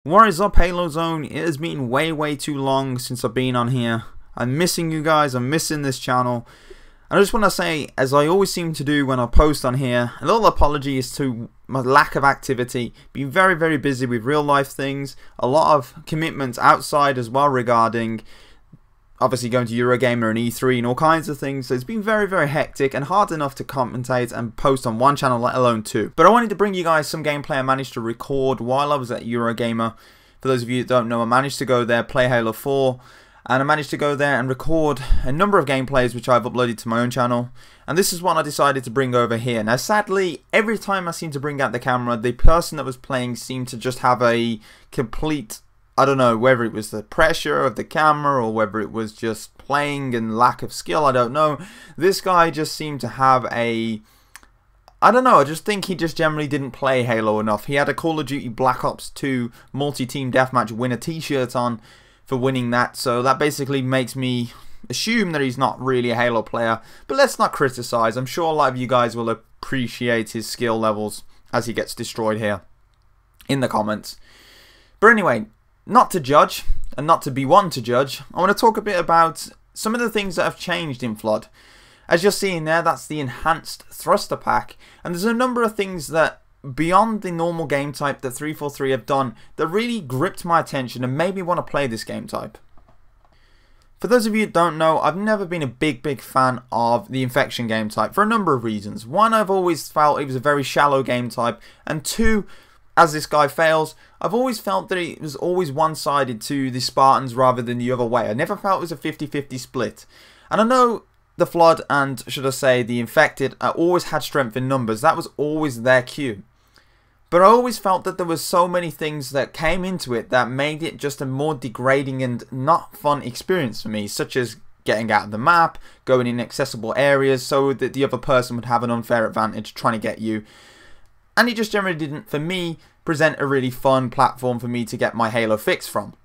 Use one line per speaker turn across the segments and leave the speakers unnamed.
What is up, Halo Zone? It has been way too long since I've been on here. I'm missing you guys, I'm missing this channel. And I just want to say, as I always seem to do when I post on here, a little apology as to my lack of activity. Been very busy with real life things, a lot of commitments outside as well regarding obviously going to Eurogamer and E3 and all kinds of things. So it's been very hectic and hard enough to commentate and post on one channel, let alone two. But I wanted to bring you guys some gameplay I managed to record while I was at Eurogamer. For those of you that don't know, I managed to go there, play Halo 4, and I managed to go there and record a number of gameplays which I've uploaded to my own channel. And this is one I decided to bring over here. Now sadly, every time I seem to bring out the camera, the person that was playing seemed to just have a complete, I don't know, whether it was the pressure of the camera or whether it was just playing and lack of skill, I don't know. This guy just seemed to have a, I don't know, I just think he just generally didn't play Halo enough. He had a Call of Duty Black Ops 2 multi-team deathmatch winner t-shirt on for winning that, so that basically makes me assume that he's not really a Halo player. But let's not criticize. I'm sure a lot of you guys will appreciate his skill levels as he gets destroyed here in the comments. But anyway, not to judge, and not to be one to judge, I want to talk a bit about some of the things that have changed in Flood. As you're seeing there, that's the enhanced thruster pack, and there's a number of things that, beyond the normal game type that 343 have done, that really gripped my attention and made me want to play this game type. For those of you that don't know, I've never been a big fan of the infection game type for a number of reasons. One, I've always felt it was a very shallow game type, and two, as this guy fails, I've always felt that it was always one-sided to the Spartans rather than the other way. I never felt it was a 50-50 split. And I know the Flood, and should I say the Infected, always had strength in numbers. That was always their cue. But I always felt that there was so many things that came into it that made it just a more degrading and not fun experience for me, such as getting out of the map, going in inaccessible areas so that the other person would have an unfair advantage trying to get you. And it just generally didn't, for me, present a really fun platform for me to get my Halo fix from.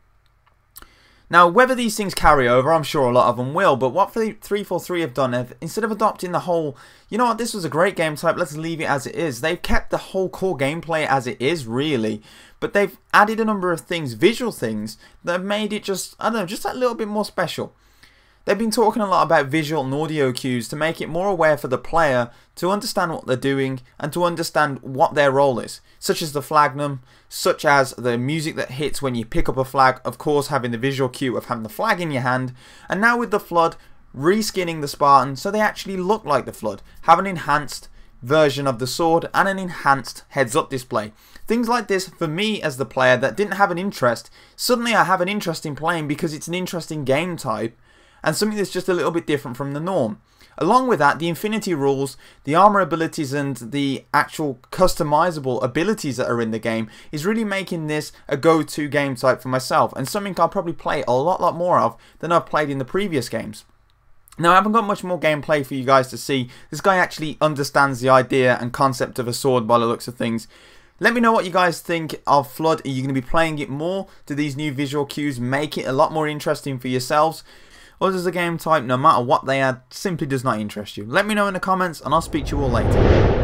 Now, whether these things carry over, I'm sure a lot of them will, but what 343 have done, instead of adopting the whole, you know what, this was a great game type, let's leave it as it is, they've kept the whole core gameplay as it is, really, but they've added a number of things, visual things, that have made it just, I don't know, just a little bit more special. They've been talking a lot about visual and audio cues to make it more aware for the player to understand what they're doing and to understand what their role is, such as the flagnum, such as the music that hits when you pick up a flag, of course having the visual cue of having the flag in your hand, and now with the Flood, reskinning the Spartan so they actually look like the Flood, have an enhanced version of the sword and an enhanced heads-up display. Things like this, for me as the player that didn't have an interest, suddenly I have an interest in playing because it's an interesting game type, and something that's just a little bit different from the norm. Along with that, the infinity rules, the armor abilities and the actual customizable abilities that are in the game is really making this a go-to game type for myself, and something I'll probably play a lot more of than I've played in the previous games. Now, I haven't got much more gameplay for you guys to see. This guy actually understands the idea and concept of a sword by the looks of things. Let me know what you guys think of Flood. Are you going to be playing it more? Do these new visual cues make it a lot more interesting for yourselves? Or does the game type, no matter what they add, simply does not interest you? Let me know in the comments and I'll speak to you all later.